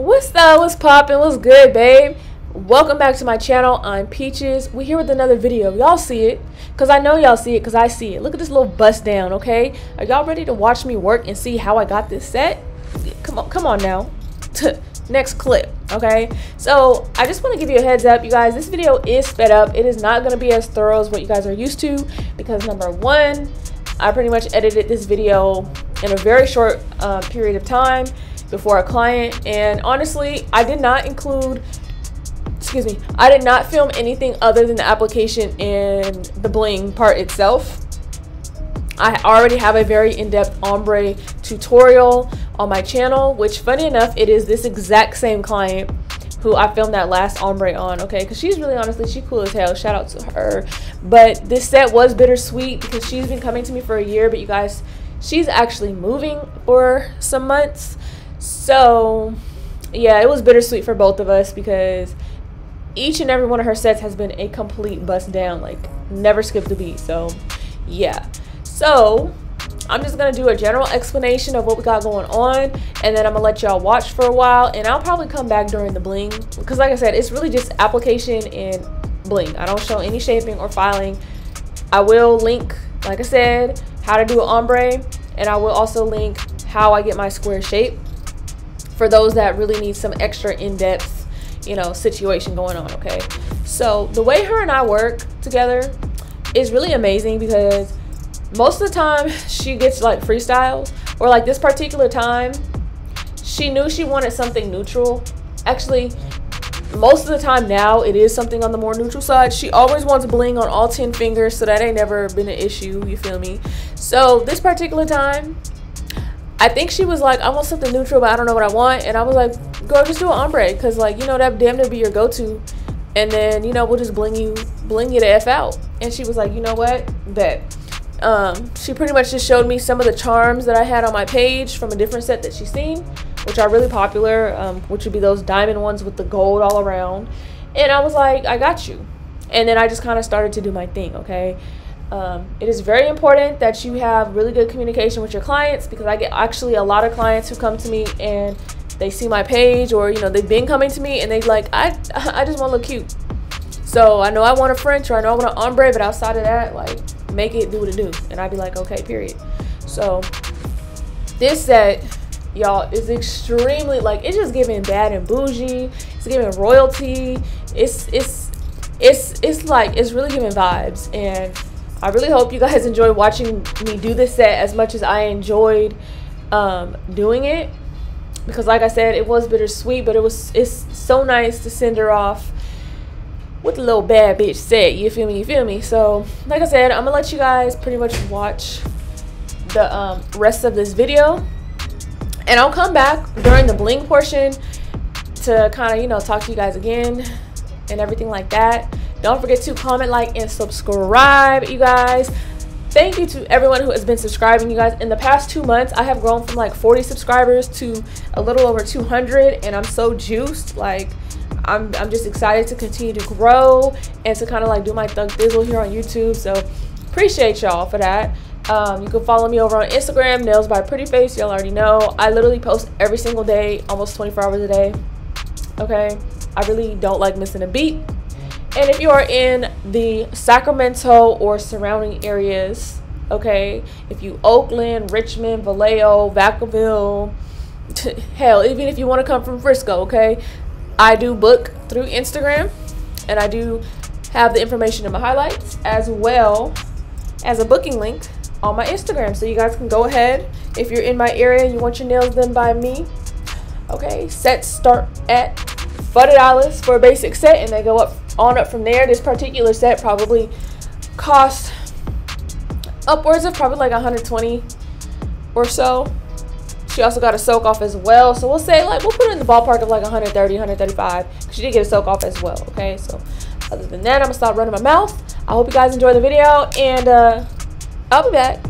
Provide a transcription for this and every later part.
What's up? What's poppin'? What's good, babe? Welcome back to my channel. I'm Peaches. We're here with another video. Y'all see it because I know y'all see it because I see it. Look at this little bust down, okay? Are y'all ready to watch me work and see how I got this set? Come on now. Next clip, okay? So I just want to give you a heads up, you guys. This video is sped up. It is not going to be as thorough as what you guys are used to because number one, I pretty much edited this video in a very short period of time before a client, and honestly I did not film anything other than the application and the bling part itself. I already have a very in-depth ombre tutorial on my channel, which funny enough, it is this exact same client who I filmed that last ombre on, okay? Because she's really, honestly, she's cool as hell. Shout out to her. But this set was bittersweet because she's been coming to me for a year, but you guys, she's actually moving for some months. So yeah, it was bittersweet for both of us because each and every one of her sets has been a complete bust down, like never skipped a beat. So yeah, so I'm just gonna do a general explanation of what we got going on, and then I'm gonna let y'all watch for a while, and I'll probably come back during the bling because like I said, it's really just application and bling. I don't show any shaping or filing. I will link, like I said, how to do an ombre, and I will also link how I get my square shape for those that really need some extra in-depth, you know, situation going on, okay? So the way her and I work together is really amazing because most of the time she gets like freestyles, or like this particular time she knew she wanted something neutral. Actually, most of the time now it is something on the more neutral side. She always wants bling on all 10 fingers, so that ain't never been an issue, you feel me? So this particular time I think she was like, I want something neutral, but I don't know what I want. And I was like, girl, just do an ombre, because like, you know, that damn near be your go-to, and then, you know, we'll just bling you the F out. And she was like, you know what, bet. She pretty much just showed me some of the charms that I had on my page from a different set that she's seen, which are really popular, which would be those diamond ones with the gold all around. And I was like, I got you. And then I just kind of started to do my thing, okay? It is very important that you have really good communication with your clients, because I get actually a lot of clients who come to me and they see my page, or you know, they've been coming to me and they like, I just want to look cute, so I know I want a French, or I know I want an ombre, but outside of that, like, make it do what it do. And I'd be like, okay, period. So this set, y'all, is extremely, like, it's just giving bad and bougie. It's giving royalty. It's like, it's really giving vibes. And I really hope you guys enjoy watching me do this set as much as I enjoyed doing it, because like I said, it was bittersweet, but it's so nice to send her off with a little bad bitch set, you feel me? So like I said, I'm gonna let you guys pretty much watch the rest of this video, and I'll come back during the bling portion to kind of, you know, talk to you guys again and everything like that. Don't forget to comment, like, and subscribe, you guys. Thank you to everyone who has been subscribing, you guys. In the past 2 months, I have grown from like 40 subscribers to a little over 200, and I'm so juiced. Like, I'm just excited to continue to grow and to kind of like do my thug thizzle here on YouTube. So appreciate y'all for that. You can follow me over on Instagram, Nailsbyprettyface. Y'all already know I literally post every single day, almost 24 hours a day, okay? I really don't like missing a beat. And if you are in the Sacramento or surrounding areas, okay, if you Oakland, Richmond, Vallejo, Vacaville, hell, even if you want to come from Frisco, okay, I do book through Instagram, and I do have the information in my highlights, as well as a booking link on my Instagram, so you guys can go ahead if you're in my area and you want your nails done by me. Okay, sets start at $40 for a basic set, and they go up from there. This particular set probably cost upwards of probably like 120 or so. She also got a soak off as well, so we'll say, like, we'll put it in the ballpark of like 130, 135. She did get a soak off as well, okay? So other than that, I'm gonna stop running my mouth. I hope you guys enjoy the video, and I'll be back.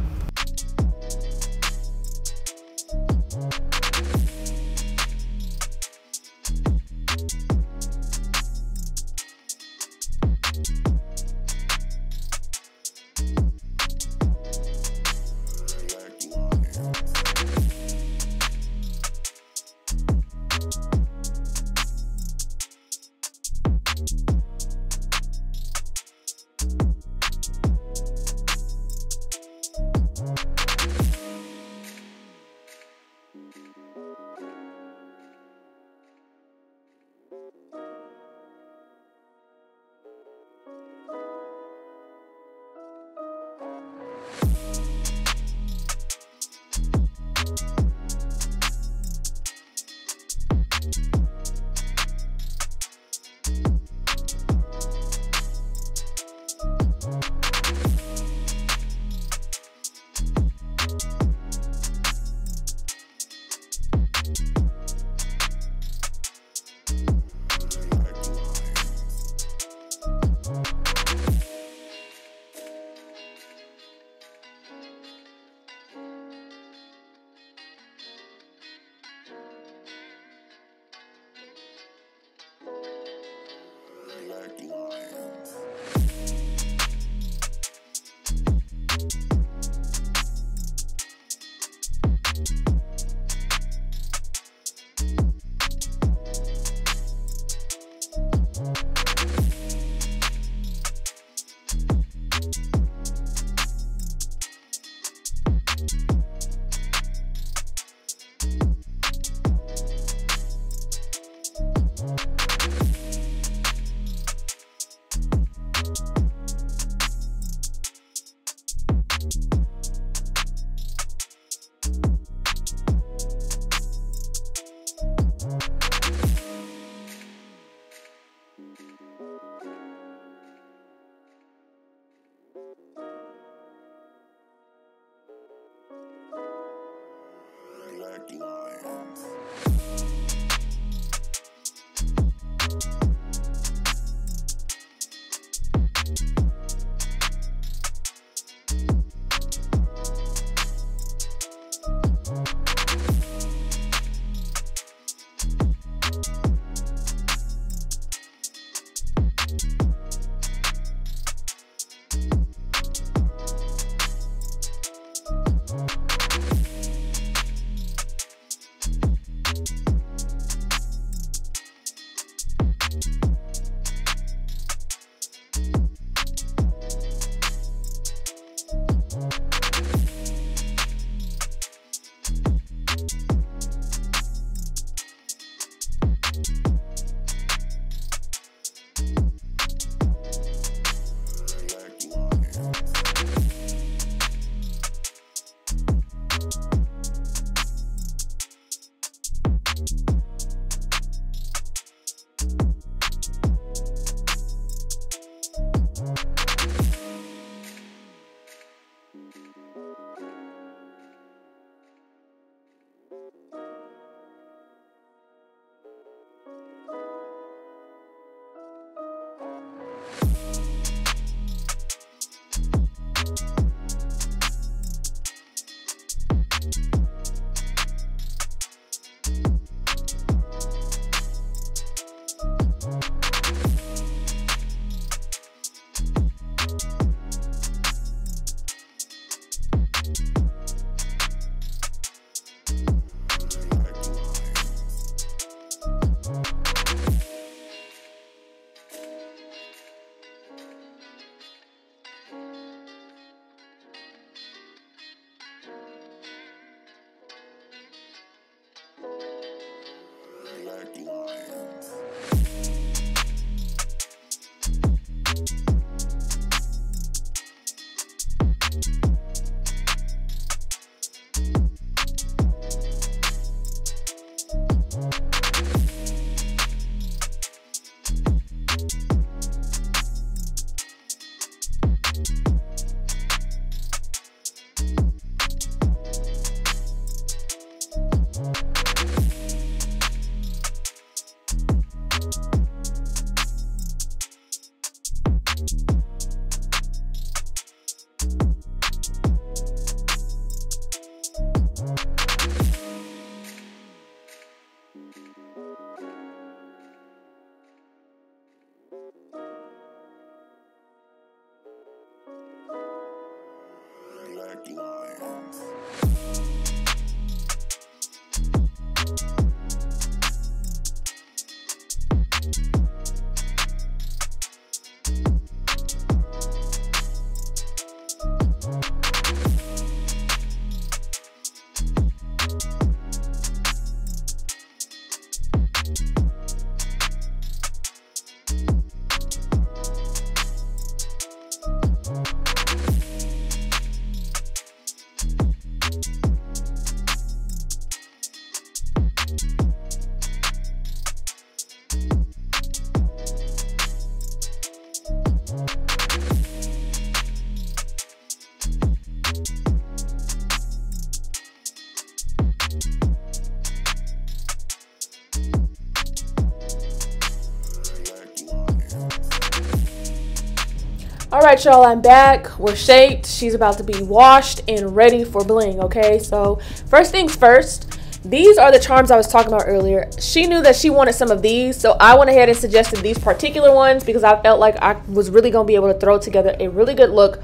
All right, y'all, I'm back. We're shaped. She's about to be washed and ready for bling, okay? So first things first, these are the charms I was talking about earlier. She knew that she wanted some of these, so I went ahead and suggested these particular ones because I felt like I was really going to be able to throw together a really good look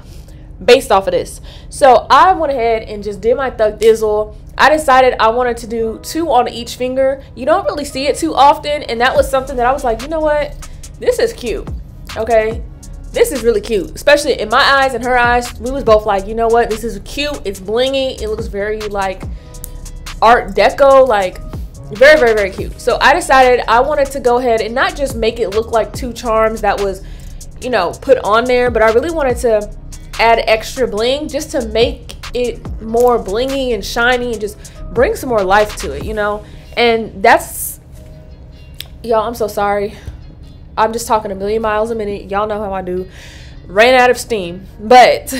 based off of this. So I went ahead and just did my Thug Dizzle. I decided I wanted to do 2 on each finger. You don't really see it too often, and that was something that I was like, you know what? This is cute, okay? This is really cute, especially in my eyes and her eyes. We was both like, you know what? This is cute. It's blingy. It looks very like Art Deco, like very, very, very cute. So I decided I wanted to go ahead and not just make it look like 2 charms that was, you know, put on there, but I really wanted to add extra bling just to make it more blingy and shiny and just bring some more life to it, you know? And that's, y'all, I'm so sorry. I'm just talking a million miles a minute. Y'all know how I do. Ran out of steam. But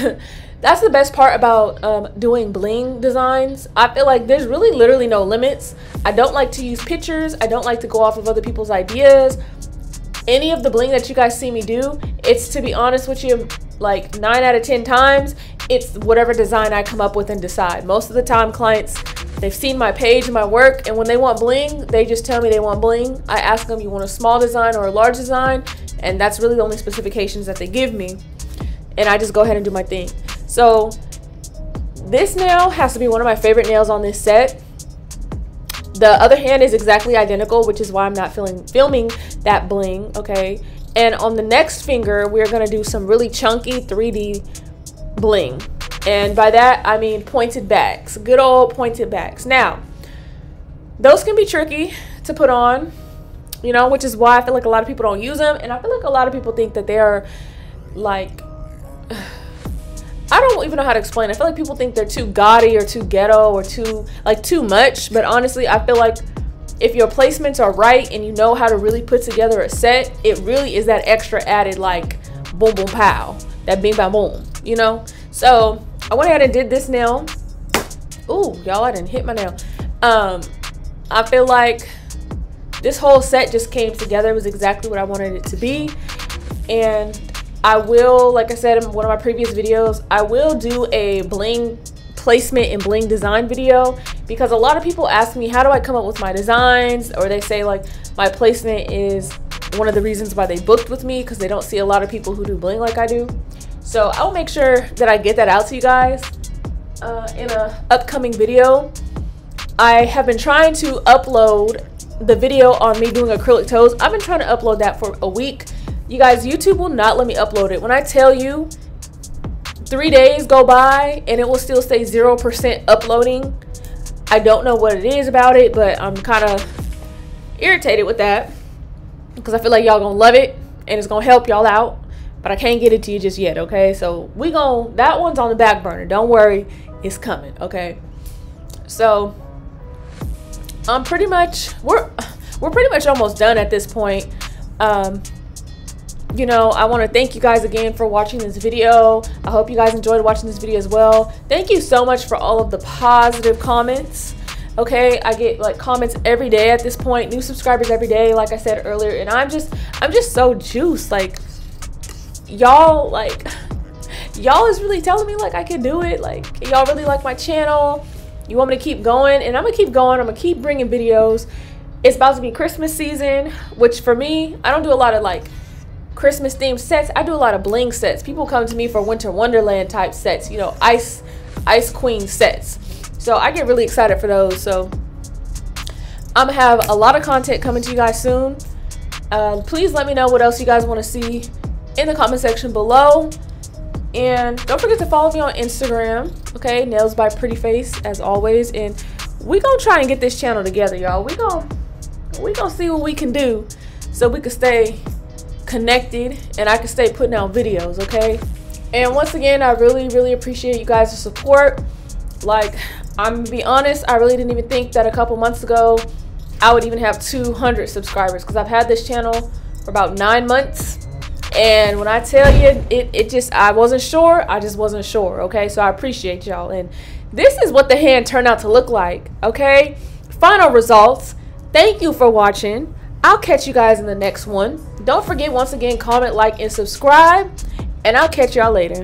that's the best part about doing bling designs. I feel like there's really literally no limits. I don't like to use pictures. I don't like to go off of other people's ideas. Any of the bling that you guys see me do, it's, to be honest with you, like 9 out of 10 times, it's whatever design I come up with and decide. Most of the time, clients, they've seen my page and my work, and when they want bling, they just tell me they want bling. I ask them, you want a small design or a large design? And that's really the only specifications that they give me. And I just go ahead and do my thing. So this nail has to be one of my favorite nails on this set. The other hand is exactly identical, which is why I'm not filming that bling, okay? And on the next finger, we're gonna do some really chunky 3D bling. And by that, I mean pointed backs, good old pointed backs. Now, those can be tricky to put on, you know, which is why I feel like a lot of people don't use them. And I feel like a lot of people think that they are like, I don't even know how to explain. I feel like people think they're too gaudy or too ghetto or too much. But honestly, I feel like if your placements are right and you know how to really put together a set, it really is that extra added like boom, boom, pow, that bing, bang, boom, you know? So I went ahead and did this nail. Ooh, y'all, I didn't hit my nail. I feel like this whole set just came together. It was exactly what I wanted it to be. And I will, like I said in one of my previous videos, I will do a bling placement and bling design video, because a lot of people ask me, how do I come up with my designs? Or they say like my placement is one of the reasons why they booked with me, because they don't see a lot of people who do bling like I do. So I'll make sure that I get that out to you guys in a upcoming video. I have been trying to upload the video on me doing acrylic toes. I've been trying to upload that for a week. You guys, YouTube will not let me upload it. When I tell you 3 days go by and it will still say 0% uploading, I don't know what it is about it, but I'm kind of irritated with that because I feel like y'all gonna love it and it's gonna help y'all out, but I can't get it to you just yet, okay? So that one's on the back burner. Don't worry, it's coming, okay? So we're pretty much almost done at this point. You know, I want to thank you guys again for watching this video. I hope you guys enjoyed watching this video as well. Thank you so much for all of the positive comments. Okay, I get like comments every day at this point, new subscribers every day, like I said earlier, and I'm just so juiced. Like y'all is really telling me like I can do it. Like y'all really like my channel. You want me to keep going, and I'm gonna keep going. I'm gonna keep bringing videos. It's about to be Christmas season, which for me, I don't do a lot of like Christmas themed sets. I do a lot of bling sets. People come to me for Winter Wonderland type sets, you know, ice queen sets. So I get really excited for those. So I'm gonna have a lot of content coming to you guys soon. Please let me know what else you guys want to see in the comment section below. And don't forget to follow me on Instagram, okay? Nailsbyprettyface as always. And we gonna try and get this channel together, y'all. We gonna see what we can do so we can stay connected and I can stay putting out videos, okay? And once again, I really appreciate you guys' support. Like, I'm gonna be honest, I really didn't even think that a couple months ago I would even have 200 subscribers, because I've had this channel for about 9 months, and when I tell you I wasn't sure. I just wasn't sure, okay? So I appreciate y'all, and this is what the hand turned out to look like, okay? Final results. Thank you for watching. I'll catch you guys in the next one. Don't forget, once again, comment, like, and subscribe. and I'll catch y'all later.